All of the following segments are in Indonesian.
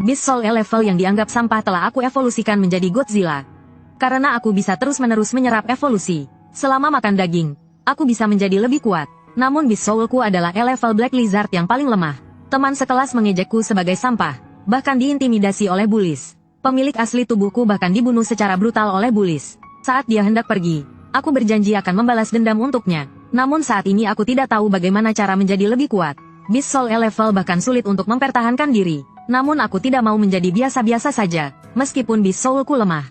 Beast Soul level yang dianggap sampah telah aku evolusikan menjadi Godzilla. Karena aku bisa terus-menerus menyerap evolusi. Selama makan daging, aku bisa menjadi lebih kuat. Namun Beast Soulku adalah level Black Lizard yang paling lemah. Teman sekelas mengejekku sebagai sampah, bahkan diintimidasi oleh Bullies. Pemilik asli tubuhku bahkan dibunuh secara brutal oleh Bullies. Saat dia hendak pergi, aku berjanji akan membalas dendam untuknya. Namun saat ini aku tidak tahu bagaimana cara menjadi lebih kuat. Beast Soul level bahkan sulit untuk mempertahankan diri. Namun aku tidak mau menjadi biasa-biasa saja, meskipun Beast Soulku lemah.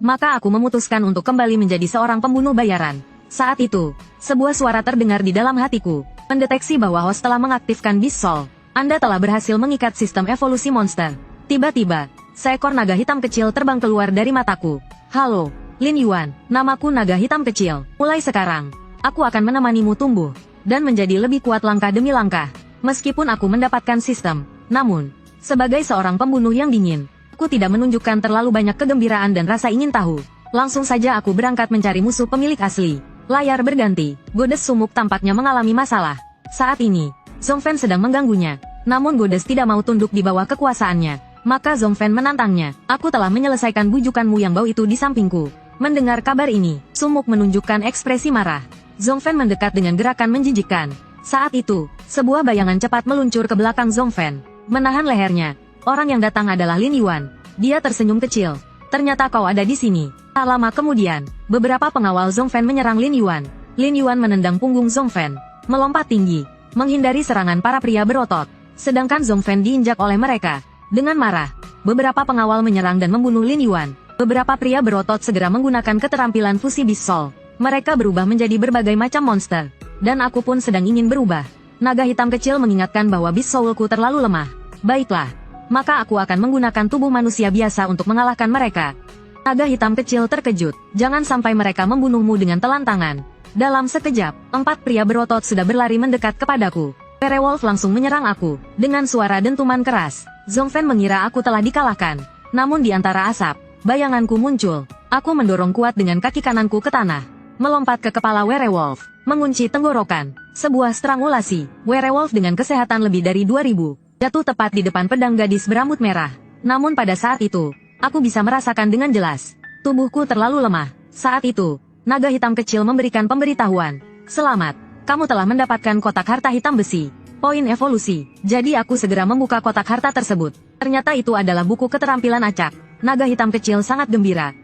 Maka aku memutuskan untuk kembali menjadi seorang pembunuh bayaran. Saat itu, sebuah suara terdengar di dalam hatiku, mendeteksi bahwa host telah mengaktifkan Beast Soul. Anda telah berhasil mengikat sistem evolusi monster. Tiba-tiba, seekor naga hitam kecil terbang keluar dari mataku. Halo, Lin Yuan, namaku naga hitam kecil. Mulai sekarang, aku akan menemanimu tumbuh, dan menjadi lebih kuat langkah demi langkah. Meskipun aku mendapatkan sistem, namun, sebagai seorang pembunuh yang dingin, aku tidak menunjukkan terlalu banyak kegembiraan dan rasa ingin tahu. Langsung saja aku berangkat mencari musuh pemilik asli. Layar berganti, Goddess Sumuk tampaknya mengalami masalah. Saat ini, Zhongfen sedang mengganggunya. Namun Goddess tidak mau tunduk di bawah kekuasaannya. Maka Zhongfen menantangnya. Aku telah menyelesaikan bujukanmu yang bau itu di sampingku. Mendengar kabar ini, Sumuk menunjukkan ekspresi marah. Zhongfen mendekat dengan gerakan menjijikkan. Saat itu, sebuah bayangan cepat meluncur ke belakang Zhongfen, menahan lehernya. Orang yang datang adalah Lin Yuan. Dia tersenyum kecil. Ternyata kau ada di sini. Tak lama kemudian, beberapa pengawal Zhongfen menyerang Lin Yuan. Lin Yuan menendang punggung Zhongfen, melompat tinggi, menghindari serangan para pria berotot. Sedangkan Zhongfen diinjak oleh mereka. Dengan marah, beberapa pengawal menyerang dan membunuh Lin Yuan. Beberapa pria berotot segera menggunakan keterampilan fusi Beast Soul. Mereka berubah menjadi berbagai macam monster. Dan aku pun sedang ingin berubah. Naga hitam kecil mengingatkan bahwa Beast Soulku terlalu lemah. Baiklah, maka aku akan menggunakan tubuh manusia biasa untuk mengalahkan mereka. Naga hitam kecil terkejut. Jangan sampai mereka membunuhmu dengan telantangan. Dalam sekejap, 4 pria berotot sudah berlari mendekat kepadaku. Werewolf langsung menyerang aku. Dengan suara dentuman keras, Zhongfen mengira aku telah dikalahkan. Namun di antara asap, bayanganku muncul. Aku mendorong kuat dengan kaki kananku ke tanah. Melompat ke kepala Werewolf, mengunci tenggorokan. Sebuah strangulasi. Werewolf dengan kesehatan lebih dari 2000, jatuh tepat di depan pedang gadis berambut merah. Namun pada saat itu, aku bisa merasakan dengan jelas. Tubuhku terlalu lemah. Saat itu, naga hitam kecil memberikan pemberitahuan. Selamat, kamu telah mendapatkan kotak harta hitam besi. Poin evolusi. Jadi aku segera membuka kotak harta tersebut. Ternyata itu adalah buku keterampilan acak. Naga hitam kecil sangat gembira.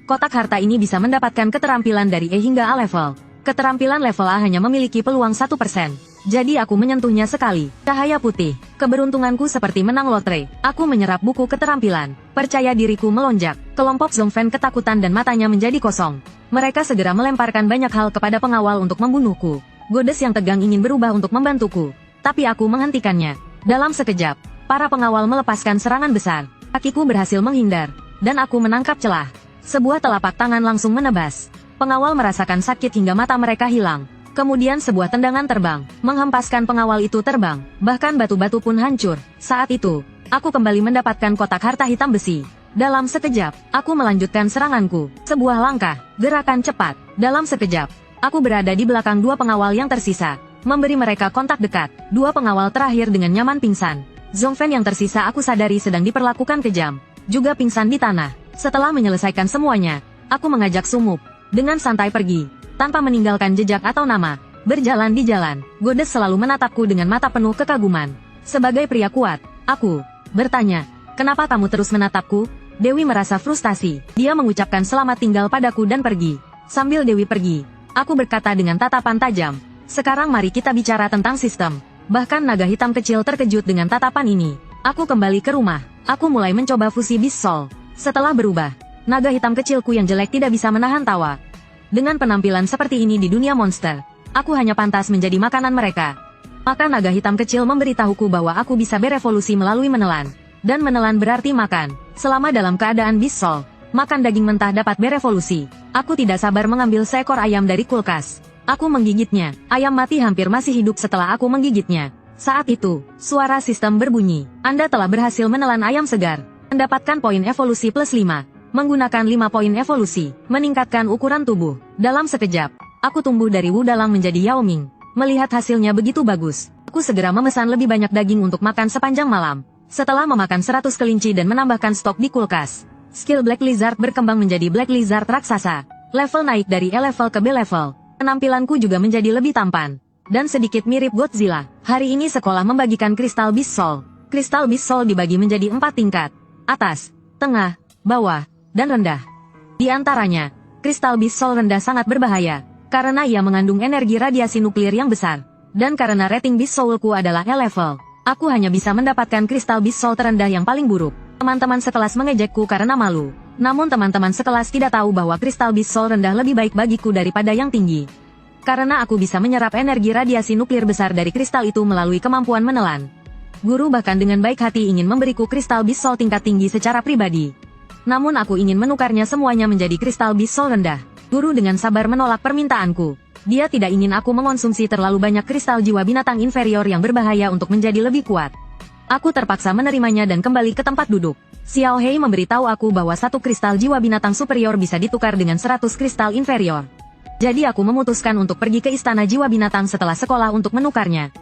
Kotak harta ini bisa mendapatkan keterampilan dari E hingga A level. Keterampilan level A hanya memiliki peluang 1%. Jadi aku menyentuhnya sekali. Cahaya putih. Keberuntunganku seperti menang lotre. Aku menyerap buku keterampilan. Percaya diriku melonjak. Kelompok Zhongfen ketakutan dan matanya menjadi kosong. Mereka segera melemparkan banyak hal kepada pengawal untuk membunuhku. Goddess yang tegang ingin berubah untuk membantuku. Tapi aku menghentikannya. Dalam sekejap, para pengawal melepaskan serangan besar. Kakiku berhasil menghindar. Dan aku menangkap celah. Sebuah telapak tangan langsung menebas. Pengawal merasakan sakit hingga mata mereka hilang. Kemudian sebuah tendangan terbang, menghempaskan pengawal itu terbang. Bahkan batu-batu pun hancur. Saat itu, aku kembali mendapatkan kotak harta hitam besi. Dalam sekejap, aku melanjutkan seranganku. Sebuah langkah, gerakan cepat. Dalam sekejap, aku berada di belakang 2 pengawal yang tersisa. Memberi mereka kontak dekat. 2 pengawal terakhir dengan nyaman pingsan. Zhongfen yang tersisa aku sadari sedang diperlakukan kejam. Juga pingsan di tanah. Setelah menyelesaikan semuanya, aku mengajak Sumuk. Dengan santai pergi, tanpa meninggalkan jejak atau nama. Berjalan di jalan, Goddess selalu menatapku dengan mata penuh kekaguman. Sebagai pria kuat, aku bertanya, kenapa kamu terus menatapku? Dewi merasa frustasi. Dia mengucapkan selamat tinggal padaku dan pergi. Sambil Dewi pergi, aku berkata dengan tatapan tajam, sekarang mari kita bicara tentang sistem. Bahkan naga hitam kecil terkejut dengan tatapan ini. Aku kembali ke rumah. Aku mulai mencoba fusi Beast Soul. Setelah berubah, naga hitam kecilku yang jelek tidak bisa menahan tawa. Dengan penampilan seperti ini di dunia monster, aku hanya pantas menjadi makanan mereka. Maka naga hitam kecil memberitahuku bahwa aku bisa berevolusi melalui menelan. Dan menelan berarti makan. Selama dalam keadaan Beast Soul, makan daging mentah dapat berevolusi. Aku tidak sabar mengambil seekor ayam dari kulkas. Aku menggigitnya. Ayam mati hampir masih hidup setelah aku menggigitnya. Saat itu, suara sistem berbunyi. Anda telah berhasil menelan ayam segar. Mendapatkan poin evolusi plus 5. Menggunakan 5 poin evolusi, meningkatkan ukuran tubuh. Dalam sekejap, aku tumbuh dari Wudalang menjadi Yao Ming. Melihat hasilnya begitu bagus, aku segera memesan lebih banyak daging untuk makan sepanjang malam. Setelah memakan 100 kelinci dan menambahkan stok di kulkas, skill Black Lizard berkembang menjadi Black Lizard raksasa. Level naik dari E level ke B level. Penampilanku juga menjadi lebih tampan dan sedikit mirip Godzilla. Hari ini sekolah membagikan Crystal Beast Soul. Crystal Beast Soul dibagi menjadi 4 tingkat. Atas, tengah, bawah, dan rendah. Di antaranya, Crystal Beast Soul rendah sangat berbahaya, karena ia mengandung energi radiasi nuklir yang besar. Dan karena rating Beast Soulku adalah E level, aku hanya bisa mendapatkan Crystal Beast Soul terendah yang paling buruk. Teman-teman sekelas mengejekku karena malu. Namun teman-teman sekelas tidak tahu bahwa Crystal Beast Soul rendah lebih baik bagiku daripada yang tinggi. Karena aku bisa menyerap energi radiasi nuklir besar dari kristal itu melalui kemampuan menelan. Guru bahkan dengan baik hati ingin memberiku Crystal Beast Soul tingkat tinggi secara pribadi. Namun aku ingin menukarnya semuanya menjadi Crystal Beast Soul rendah. Guru dengan sabar menolak permintaanku. Dia tidak ingin aku mengonsumsi terlalu banyak kristal jiwa binatang inferior yang berbahaya untuk menjadi lebih kuat. Aku terpaksa menerimanya dan kembali ke tempat duduk. Xiao Hei memberitahu aku bahwa 1 kristal jiwa binatang superior bisa ditukar dengan 100 kristal inferior. Jadi aku memutuskan untuk pergi ke istana jiwa binatang setelah sekolah untuk menukarnya.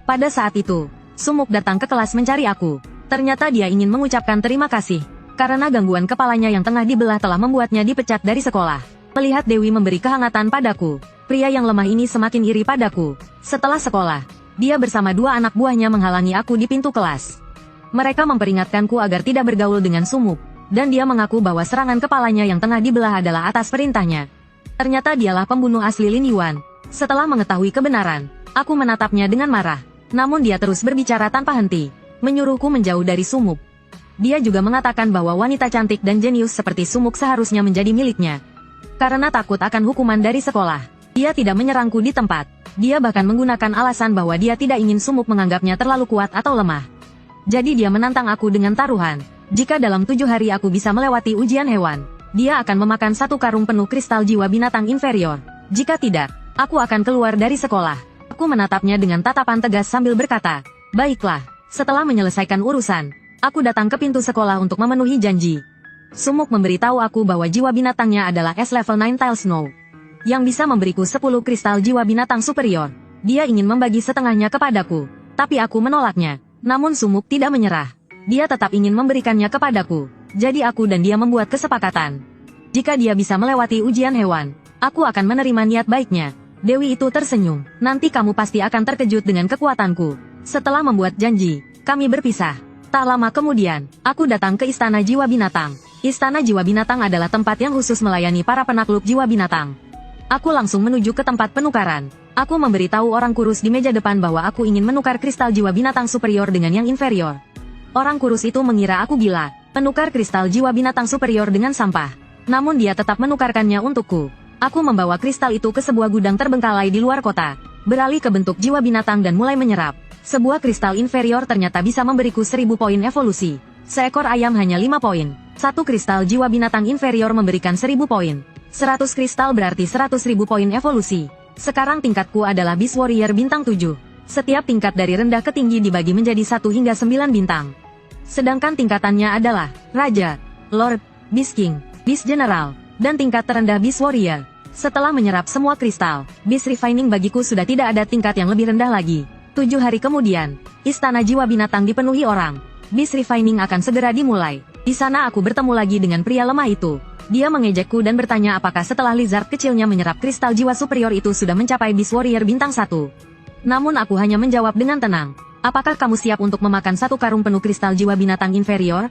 Pada saat itu, Sumuk datang ke kelas mencari aku. Ternyata dia ingin mengucapkan terima kasih, karena gangguan kepalanya yang tengah dibelah telah membuatnya dipecat dari sekolah. Melihat Dewi memberi kehangatan padaku, pria yang lemah ini semakin iri padaku. Setelah sekolah, dia bersama 2 anak buahnya menghalangi aku di pintu kelas. Mereka memperingatkanku agar tidak bergaul dengan Sumuk, dan dia mengaku bahwa serangan kepalanya yang tengah dibelah adalah atas perintahnya. Ternyata dialah pembunuh asli Lin Yuan. Setelah mengetahui kebenaran, aku menatapnya dengan marah. Namun dia terus berbicara tanpa henti, menyuruhku menjauh dari Sumuk. Dia juga mengatakan bahwa wanita cantik dan jenius seperti Sumuk seharusnya menjadi miliknya. Karena takut akan hukuman dari sekolah, dia tidak menyerangku di tempat. Dia bahkan menggunakan alasan bahwa dia tidak ingin Sumuk menganggapnya terlalu kuat atau lemah. Jadi dia menantang aku dengan taruhan. Jika dalam 7 hari aku bisa melewati ujian hewan, dia akan memakan 1 karung penuh kristal jiwa binatang inferior. Jika tidak, aku akan keluar dari sekolah. Aku menatapnya dengan tatapan tegas sambil berkata, "Baiklah." Setelah menyelesaikan urusan, aku datang ke pintu sekolah untuk memenuhi janji. Sumuk memberitahu aku bahwa jiwa binatangnya adalah S level 9 Tile Snow, yang bisa memberiku 10 kristal jiwa binatang superior. Dia ingin membagi setengahnya kepadaku, tapi aku menolaknya. Namun Sumuk tidak menyerah. Dia tetap ingin memberikannya kepadaku. Jadi aku dan dia membuat kesepakatan. Jika dia bisa melewati ujian hewan, aku akan menerima niat baiknya. Dewi itu tersenyum. Nanti kamu pasti akan terkejut dengan kekuatanku. Setelah membuat janji, kami berpisah. Tak lama kemudian, aku datang ke Istana Jiwa Binatang. Istana Jiwa Binatang adalah tempat yang khusus melayani para penakluk jiwa binatang. Aku langsung menuju ke tempat penukaran. Aku memberitahu orang kurus di meja depan bahwa aku ingin menukar kristal jiwa binatang superior dengan yang inferior. Orang kurus itu mengira aku gila, penukar kristal jiwa binatang superior dengan sampah. Namun dia tetap menukarkannya untukku. Aku membawa kristal itu ke sebuah gudang terbengkalai di luar kota, beralih ke bentuk jiwa binatang dan mulai menyerap. Sebuah kristal inferior ternyata bisa memberiku 1000 poin evolusi. Seekor ayam hanya 5 poin. 1 kristal jiwa binatang inferior memberikan 1000 poin. 100 kristal berarti 100.000 poin evolusi. Sekarang tingkatku adalah Beast Warrior bintang 7. Setiap tingkat dari rendah ke tinggi dibagi menjadi 1 hingga 9 bintang. Sedangkan tingkatannya adalah Raja, Lord, Beast King, Beast General, dan tingkat terendah Beast Warrior. Setelah menyerap semua kristal, Beast Refining bagiku sudah tidak ada tingkat yang lebih rendah lagi. 7 hari kemudian, Istana Jiwa Binatang dipenuhi orang. Beast Refining akan segera dimulai. Di sana aku bertemu lagi dengan pria lemah itu. Dia mengejekku dan bertanya apakah setelah lizard kecilnya menyerap kristal jiwa superior itu sudah mencapai Beast Warrior bintang 1. Namun aku hanya menjawab dengan tenang. Apakah kamu siap untuk memakan 1 karung penuh kristal jiwa binatang inferior?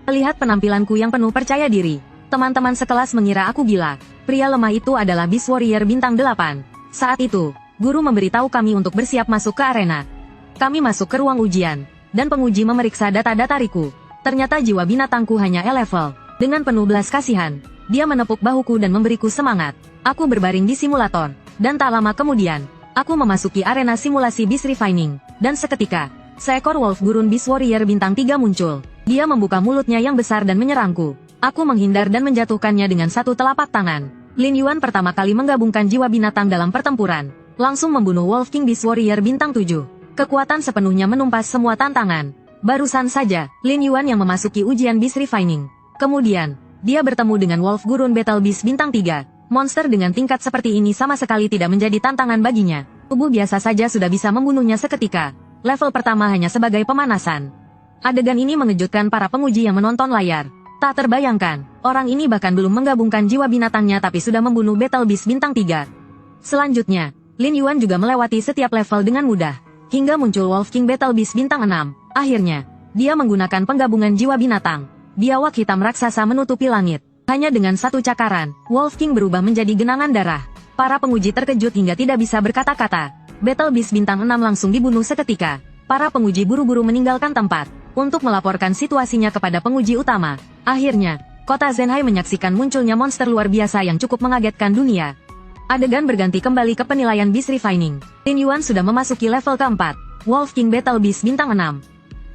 Melihat penampilanku yang penuh percaya diri, teman-teman sekelas mengira aku gila. Pria lemah itu adalah Beast Warrior bintang 8. Saat itu, guru memberitahu kami untuk bersiap masuk ke arena. Kami masuk ke ruang ujian, dan penguji memeriksa data-datariku. Ternyata jiwa binatangku hanya E-level. Dengan penuh belas kasihan, dia menepuk bahuku dan memberiku semangat. Aku berbaring di simulator, dan tak lama kemudian, aku memasuki arena simulasi Beast Refining. Dan seketika, seekor wolf gurun Beast Warrior bintang 3 muncul. Dia membuka mulutnya yang besar dan menyerangku. Aku menghindar dan menjatuhkannya dengan 1 telapak tangan. Lin Yuan pertama kali menggabungkan jiwa binatang dalam pertempuran, langsung membunuh Wolf King Beast Warrior bintang 7. Kekuatan sepenuhnya menumpas semua tantangan. Barusan saja, Lin Yuan yang memasuki ujian Beast Refining. Kemudian, dia bertemu dengan Wolf Gurun Battle Beast bintang 3. Monster dengan tingkat seperti ini sama sekali tidak menjadi tantangan baginya. Tubuh biasa saja sudah bisa membunuhnya seketika. Level pertama hanya sebagai pemanasan. Adegan ini mengejutkan para penguji yang menonton layar. Tak terbayangkan, orang ini bahkan belum menggabungkan jiwa binatangnya tapi sudah membunuh Battle Beast bintang 3. Selanjutnya, Lin Yuan juga melewati setiap level dengan mudah, hingga muncul Wolf King Battle Beast bintang 6. Akhirnya, dia menggunakan penggabungan jiwa binatang. Biawak hitam raksasa menutupi langit. Hanya dengan satu cakaran, Wolf King berubah menjadi genangan darah. Para penguji terkejut hingga tidak bisa berkata-kata. Battle Beast bintang 6 langsung dibunuh seketika. Para penguji buru-buru meninggalkan tempat untuk melaporkan situasinya kepada penguji utama. Akhirnya, kota Zenhai menyaksikan munculnya monster luar biasa yang cukup mengagetkan dunia. Adegan berganti kembali ke penilaian Beast Refining. Lin Yuan sudah memasuki level keempat, Wolf King Battle Beast bintang 6.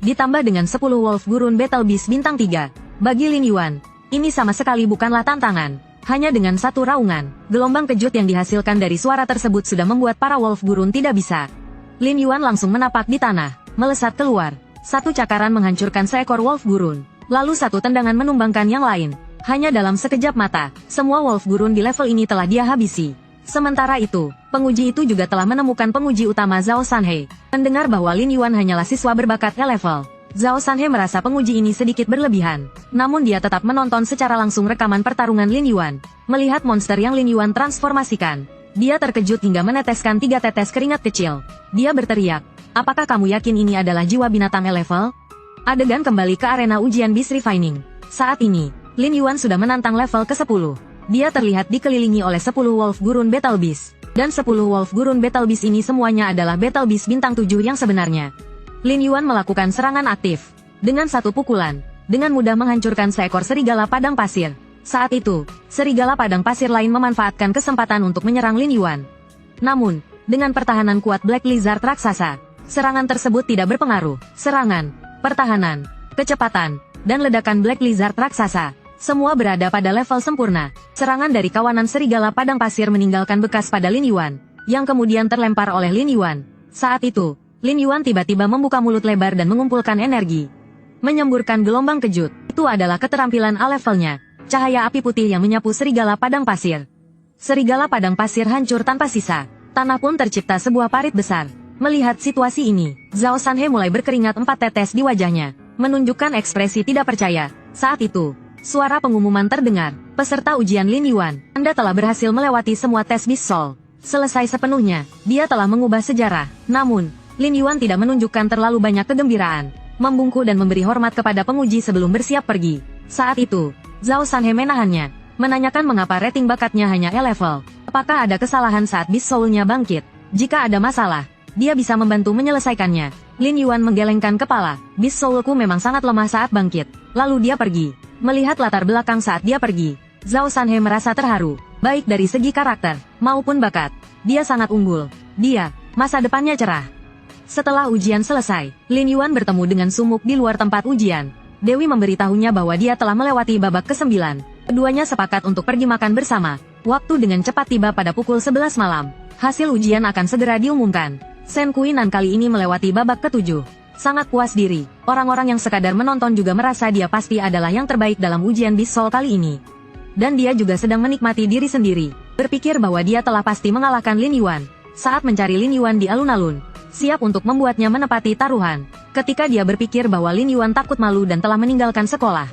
Ditambah dengan 10 Wolf Gurun Battle Beast bintang 3. Bagi Lin Yuan, ini sama sekali bukanlah tantangan. Hanya dengan satu raungan, gelombang kejut yang dihasilkan dari suara tersebut sudah membuat para Wolf Gurun tidak bisa. Lin Yuan langsung menapak di tanah, melesat keluar. Satu cakaran menghancurkan seekor Wolf Gurun. Lalu satu tendangan menumbangkan yang lain. Hanya dalam sekejap mata, semua Wolf Gurun di level ini telah dia habisi. Sementara itu, penguji itu juga telah menemukan penguji utama Zhao Sanhe. Mendengar bahwa Lin Yuan hanyalah siswa berbakat E-level, Zhao Sanhe merasa penguji ini sedikit berlebihan. Namun dia tetap menonton secara langsung rekaman pertarungan Lin Yuan. Melihat monster yang Lin Yuan transformasikan, dia terkejut hingga meneteskan 3 tetes keringat kecil. Dia berteriak, "Apakah kamu yakin ini adalah jiwa binatang E-level?" Adegan kembali ke arena ujian Beast Refining. Saat ini, Lin Yuan sudah menantang level ke-10. Dia terlihat dikelilingi oleh 10 Wolf Gurun Battle Beast. Dan 10 Wolf Gurun Battle Beast ini semuanya adalah Battle Beast bintang 7 yang sebenarnya. Lin Yuan melakukan serangan aktif. Dengan satu pukulan, dengan mudah menghancurkan seekor serigala padang pasir. Saat itu, serigala padang pasir lain memanfaatkan kesempatan untuk menyerang Lin Yuan. Namun, dengan pertahanan kuat Black Lizard raksasa, serangan tersebut tidak berpengaruh. Serangan, pertahanan, kecepatan, dan ledakan Black Lizard raksasa, semua berada pada level sempurna. Serangan dari kawanan serigala padang pasir meninggalkan bekas pada Lin Yuan, yang kemudian terlempar oleh Lin Yuan. Saat itu, Lin Yuan tiba-tiba membuka mulut lebar dan mengumpulkan energi. Menyemburkan gelombang kejut, itu adalah keterampilan A-levelnya. Cahaya api putih yang menyapu serigala padang pasir. Serigala padang pasir hancur tanpa sisa. Tanah pun tercipta sebuah parit besar. Melihat situasi ini, Zhao Sanhe mulai berkeringat 4 tetes di wajahnya, menunjukkan ekspresi tidak percaya. Saat itu, suara pengumuman terdengar. Peserta ujian Lin Yuan, Anda telah berhasil melewati semua tes Beast Soul. Selesai sepenuhnya, dia telah mengubah sejarah. Namun, Lin Yuan tidak menunjukkan terlalu banyak kegembiraan, membungkuk dan memberi hormat kepada penguji sebelum bersiap pergi. Saat itu, Zhao Sanhe menahannya, menanyakan mengapa rating bakatnya hanya E-level. Apakah ada kesalahan saat Beast Soul-nya bangkit? Jika ada masalah, dia bisa membantu menyelesaikannya. Lin Yuan menggelengkan kepala. Beast Soul-ku memang sangat lemah saat bangkit. Lalu dia pergi. Melihat latar belakang saat dia pergi, Zhao Sanhe merasa terharu. Baik dari segi karakter, maupun bakat. Dia sangat unggul. Dia, masa depannya cerah. Setelah ujian selesai, Lin Yuan bertemu dengan Sumuk di luar tempat ujian. Dewi memberitahunya bahwa dia telah melewati babak ke-9. Keduanya sepakat untuk pergi makan bersama. Waktu dengan cepat tiba pada pukul 11 malam. Hasil ujian akan segera diumumkan. Shen Kuinan kali ini melewati babak ke-7. Sangat puas diri, orang-orang yang sekadar menonton juga merasa dia pasti adalah yang terbaik dalam ujian Beast Soul kali ini. Dan dia juga sedang menikmati diri sendiri, berpikir bahwa dia telah pasti mengalahkan Lin Yuan. Saat mencari Lin Yuan di alun-alun, siap untuk membuatnya menepati taruhan. Ketika dia berpikir bahwa Lin Yuan takut malu dan telah meninggalkan sekolah,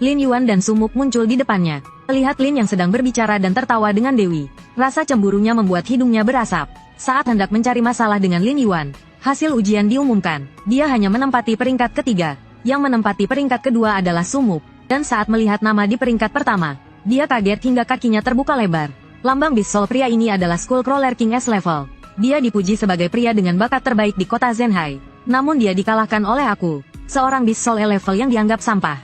Lin Yuan dan Sumuk muncul di depannya. Melihat Lin yang sedang berbicara dan tertawa dengan Dewi, rasa cemburunya membuat hidungnya berasap. Saat hendak mencari masalah dengan Lin Yuan, hasil ujian diumumkan. Dia hanya menempati peringkat ketiga. Yang menempati peringkat kedua adalah Sumuk. Dan saat melihat nama di peringkat pertama, dia kaget hingga kakinya terbuka lebar. Lambang Beast Soul pria ini adalah Skullcrawler King S-level. Dia dipuji sebagai pria dengan bakat terbaik di kota Zenhai. Namun dia dikalahkan oleh aku, seorang Beast Soul E-level yang dianggap sampah.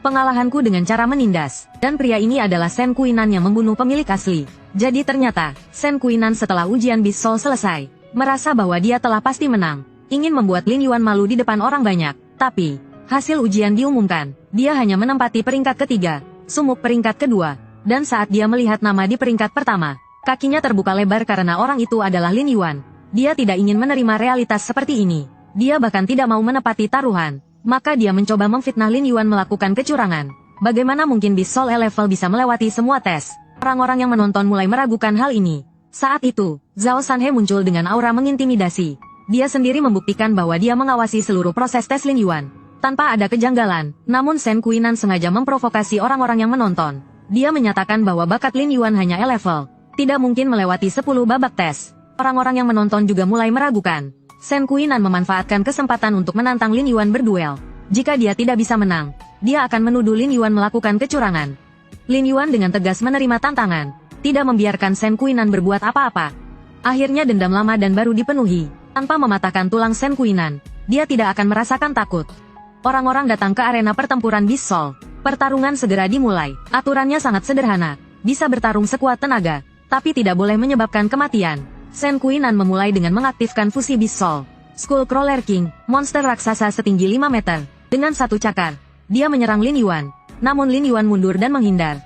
Pengalahanku dengan cara menindas. Dan pria ini adalah Shen Kuinan yang membunuh pemilik asli. Jadi ternyata, Shen Kuinan setelah ujian Beast Soul selesai, merasa bahwa dia telah pasti menang. Ingin membuat Lin Yuan malu di depan orang banyak. Tapi, hasil ujian diumumkan. Dia hanya menempati peringkat ketiga, Sumuk peringkat kedua. Dan saat dia melihat nama di peringkat pertama, kakinya terbuka lebar karena orang itu adalah Lin Yuan. Dia tidak ingin menerima realitas seperti ini. Dia bahkan tidak mau menepati taruhan. Maka dia mencoba memfitnah Lin Yuan melakukan kecurangan. Bagaimana mungkin Beast Soul E-level bisa melewati semua tes? Orang-orang yang menonton mulai meragukan hal ini. Saat itu, Zhao Sanhe muncul dengan aura mengintimidasi. Dia sendiri membuktikan bahwa dia mengawasi seluruh proses tes Lin Yuan. Tanpa ada kejanggalan, namun Shen Qinan sengaja memprovokasi orang-orang yang menonton. Dia menyatakan bahwa bakat Lin Yuan hanya E-level, tidak mungkin melewati 10 babak tes. Orang-orang yang menonton juga mulai meragukan. Shen Qinan memanfaatkan kesempatan untuk menantang Lin Yuan berduel. Jika dia tidak bisa menang, dia akan menuduh Lin Yuan melakukan kecurangan. Lin Yuan dengan tegas menerima tantangan, tidak membiarkan Shen Qinan berbuat apa-apa. Akhirnya dendam lama dan baru dipenuhi. Tanpa mematahkan tulang Shen Qinan, dia tidak akan merasakan takut. Orang-orang datang ke arena pertempuran Beast Soul. Pertarungan segera dimulai. Aturannya sangat sederhana. Bisa bertarung sekuat tenaga, tapi tidak boleh menyebabkan kematian. Shen Qinan memulai dengan mengaktifkan fusi Beast Soul. Skullcrawler King, monster raksasa setinggi 5 meter. Dengan satu cakar, dia menyerang Lin Yuan. Namun Lin Yuan mundur dan menghindar.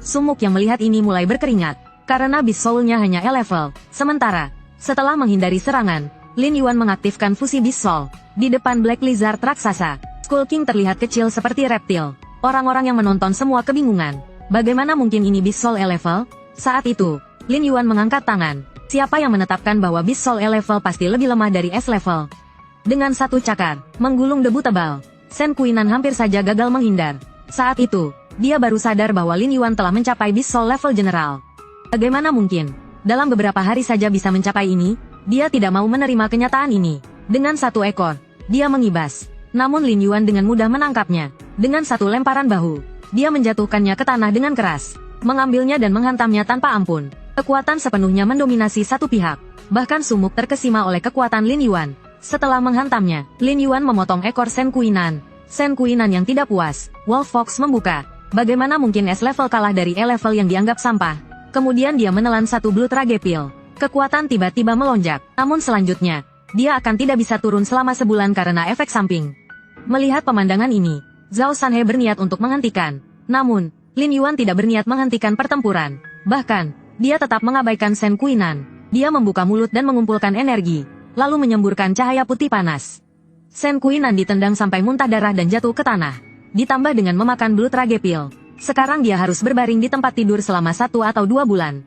Sumuk yang melihat ini mulai berkeringat, karena Beast Soul-nya hanya E-level. Sementara, setelah menghindari serangan, Lin Yuan mengaktifkan fusi Beast Soul. Di depan Black Lizard raksasa, Skull King terlihat kecil seperti reptil. Orang-orang yang menonton semua kebingungan. Bagaimana mungkin ini Beast Soul E-level? Saat itu, Lin Yuan mengangkat tangan. Siapa yang menetapkan bahwa Beast Soul E-level pasti lebih lemah dari S-level? Dengan satu cakar, menggulung debu tebal, Shen Qinan hampir saja gagal menghindar. Saat itu, dia baru sadar bahwa Lin Yuan telah mencapai Beast Soul level general. Bagaimana mungkin? Dalam beberapa hari saja bisa mencapai ini? Dia tidak mau menerima kenyataan ini. Dengan satu ekor, dia mengibas. Namun Lin Yuan dengan mudah menangkapnya. Dengan satu lemparan bahu, dia menjatuhkannya ke tanah dengan keras, mengambilnya dan menghantamnya tanpa ampun. Kekuatan sepenuhnya mendominasi satu pihak. Bahkan sumuk terkesima oleh kekuatan Lin Yuan. Setelah menghantamnya, Lin Yuan memotong ekor Shen Qinan. Shen Qinan yang tidak puas, Wolf Fox membuka. Bagaimana mungkin S-level kalah dari E-level yang dianggap sampah? Kemudian dia menelan satu Blood Rage Pill. Kekuatan tiba-tiba melonjak. Namun selanjutnya, dia akan tidak bisa turun selama sebulan karena efek samping. Melihat pemandangan ini, Zhao Sanhe berniat untuk menghentikan. Namun, Lin Yuan tidak berniat menghentikan pertempuran. Bahkan, dia tetap mengabaikan Shen Qinan. Dia membuka mulut dan mengumpulkan energi, lalu menyemburkan cahaya putih panas. Shen Qinan ditendang sampai muntah darah dan jatuh ke tanah. Ditambah dengan memakan Blood Rage Pill. Sekarang dia harus berbaring di tempat tidur selama 1 atau 2 bulan.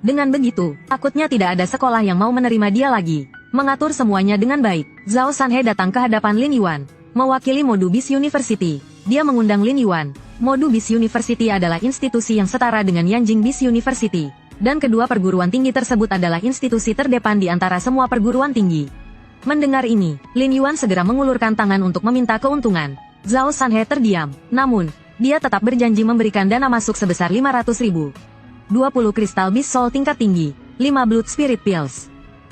Dengan begitu, takutnya tidak ada sekolah yang mau menerima dia lagi. Mengatur semuanya dengan baik, Zhao Sanhe datang ke hadapan Lin Yuan, mewakili Modu Beast University. Dia mengundang Lin Yuan. Modu Beast University adalah institusi yang setara dengan Yanjing Beast University. Dan kedua perguruan tinggi tersebut adalah institusi terdepan di antara semua perguruan tinggi. Mendengar ini, Lin Yuan segera mengulurkan tangan untuk meminta keuntungan. Zhao Sanhe terdiam, namun, dia tetap berjanji memberikan dana masuk sebesar 500.000. 20 kristal Beast Soul tingkat tinggi, 5 Blood Spirit Pills.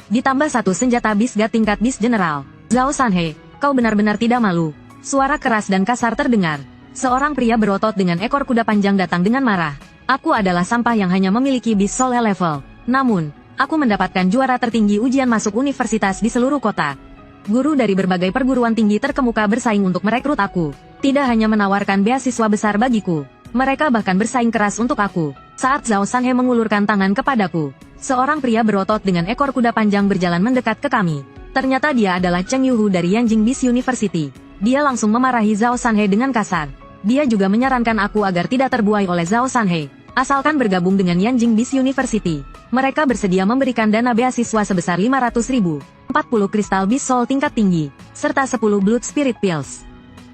Ditambah 1 senjata Beast God tingkat Beast General. Zhao Sanhe, kau benar-benar tidak malu. Suara keras dan kasar terdengar. Seorang pria berotot dengan ekor kuda panjang datang dengan marah. Aku adalah sampah yang hanya memiliki Beast Soul level. Namun, aku mendapatkan juara tertinggi ujian masuk universitas di seluruh kota. Guru dari berbagai perguruan tinggi terkemuka bersaing untuk merekrut aku. Tidak hanya menawarkan beasiswa besar bagiku, mereka bahkan bersaing keras untuk aku. Saat Zhao Sanhe mengulurkan tangan kepadaku, seorang pria berotot dengan ekor kuda panjang berjalan mendekat ke kami. Ternyata dia adalah Cheng Yuhu dari Yanjing Beast University. Dia langsung memarahi Zhao Sanhe dengan kasar. Dia juga menyarankan aku agar tidak terbuai oleh Zhao Sanhe. Asalkan bergabung dengan Yanjing Beast University, mereka bersedia memberikan dana beasiswa sebesar 500.000, 40 kristal Beast Soul tingkat tinggi, serta 10 Blood Spirit Pills.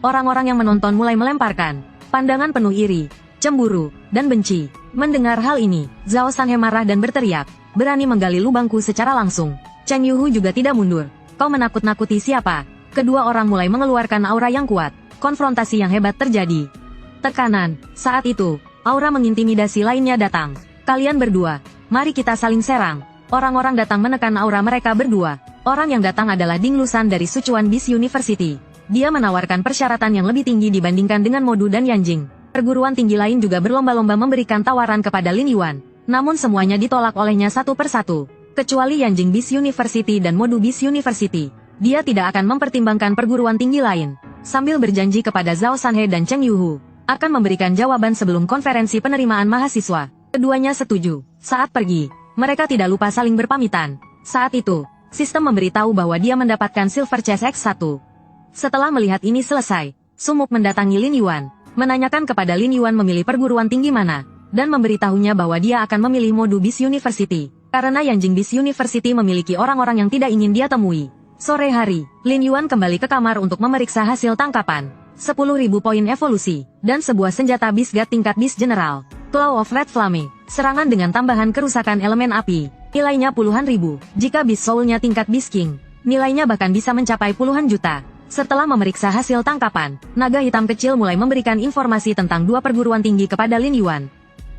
Orang-orang yang menonton mulai melemparkan pandangan penuh iri, cemburu, dan benci. Mendengar hal ini, Zhao Sanhe marah dan berteriak, berani menggali lubangku secara langsung. Cheng Yuhu juga tidak mundur. Kau menakut-nakuti siapa? Kedua orang mulai mengeluarkan aura yang kuat. Konfrontasi yang hebat terjadi. Tekanan. Saat itu, aura mengintimidasi lainnya datang. Kalian berdua, mari kita saling serang. Orang-orang datang menekan aura mereka berdua. Orang yang datang adalah Ding Lusan dari Sichuan Beast University. Dia menawarkan persyaratan yang lebih tinggi dibandingkan dengan Modu dan Yanjing. Perguruan tinggi lain juga berlomba-lomba memberikan tawaran kepada Lin Yuan. Namun semuanya ditolak olehnya satu persatu. Kecuali Yanjing Beast University dan Modu Beast University. Dia tidak akan mempertimbangkan perguruan tinggi lain. Sambil berjanji kepada Zhao Sanhe dan Cheng Yuhu, akan memberikan jawaban sebelum konferensi penerimaan mahasiswa. Keduanya setuju. Saat pergi, mereka tidak lupa saling berpamitan. Saat itu, sistem memberitahu bahwa dia mendapatkan Silver Chest X1. Setelah melihat ini selesai, Sumuk mendatangi Lin Yuan, menanyakan kepada Lin Yuan memilih perguruan tinggi mana, dan memberitahunya bahwa dia akan memilih Modu Beast University, karena Yanjing Beast University memiliki orang-orang yang tidak ingin dia temui. Sore hari, Lin Yuan kembali ke kamar untuk memeriksa hasil tangkapan. 10.000 poin evolusi, dan sebuah senjata Beast God tingkat Beast General. Claw of Red Flame, serangan dengan tambahan kerusakan elemen api, nilainya puluhan ribu. Jika Beast Soul-nya tingkat Beast King, nilainya bahkan bisa mencapai puluhan juta. Setelah memeriksa hasil tangkapan, naga hitam kecil mulai memberikan informasi tentang dua perguruan tinggi kepada Lin Yuan.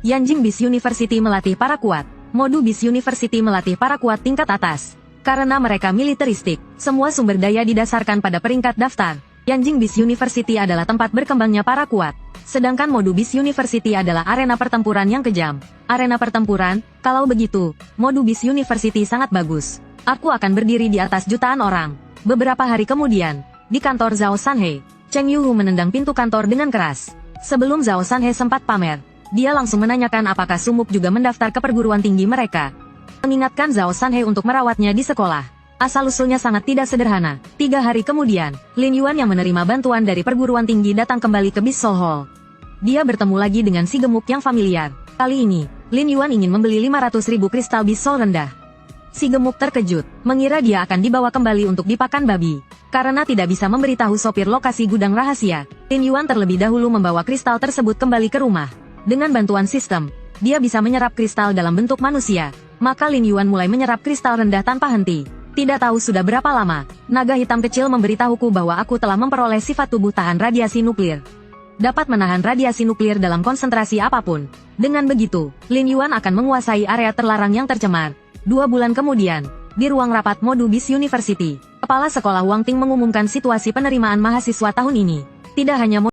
Yanjing Beast University melatih para kuat. Modu Beast University melatih para kuat tingkat atas. Karena mereka militeristik, semua sumber daya didasarkan pada peringkat daftar. Yanjing Beast University adalah tempat berkembangnya para kuat. Sedangkan Modu Beast University adalah arena pertempuran yang kejam. Arena pertempuran, kalau begitu, Modu Beast University sangat bagus. Aku akan berdiri di atas jutaan orang. Beberapa hari kemudian, di kantor Zhao Sanhe, Cheng Yuhu menendang pintu kantor dengan keras. Sebelum Zhao Sanhe sempat pamer, dia langsung menanyakan apakah Sumuk juga mendaftar ke perguruan tinggi mereka. Mengingatkan Zhao Sanhe untuk merawatnya di sekolah. Asal-usulnya sangat tidak sederhana. 3 hari kemudian, Lin Yuan yang menerima bantuan dari perguruan tinggi datang kembali ke Beast Soul Hall. Dia bertemu lagi dengan si gemuk yang familiar. Kali ini, Lin Yuan ingin membeli 500.000 kristal Beast Soul rendah. Si gemuk terkejut, mengira dia akan dibawa kembali untuk dipakan babi. Karena tidak bisa memberitahu sopir lokasi gudang rahasia, Lin Yuan terlebih dahulu membawa kristal tersebut kembali ke rumah. Dengan bantuan sistem, dia bisa menyerap kristal dalam bentuk manusia. Maka Lin Yuan mulai menyerap kristal rendah tanpa henti. Tidak tahu sudah berapa lama, naga hitam kecil memberitahuku bahwa aku telah memperoleh sifat tubuh tahan radiasi nuklir. Dapat menahan radiasi nuklir dalam konsentrasi apapun. Dengan begitu, Lin Yuan akan menguasai area terlarang yang tercemar. 2 bulan kemudian, di ruang rapat Modu Beast University, Kepala Sekolah Wang Ting mengumumkan situasi penerimaan mahasiswa tahun ini. Tidak hanya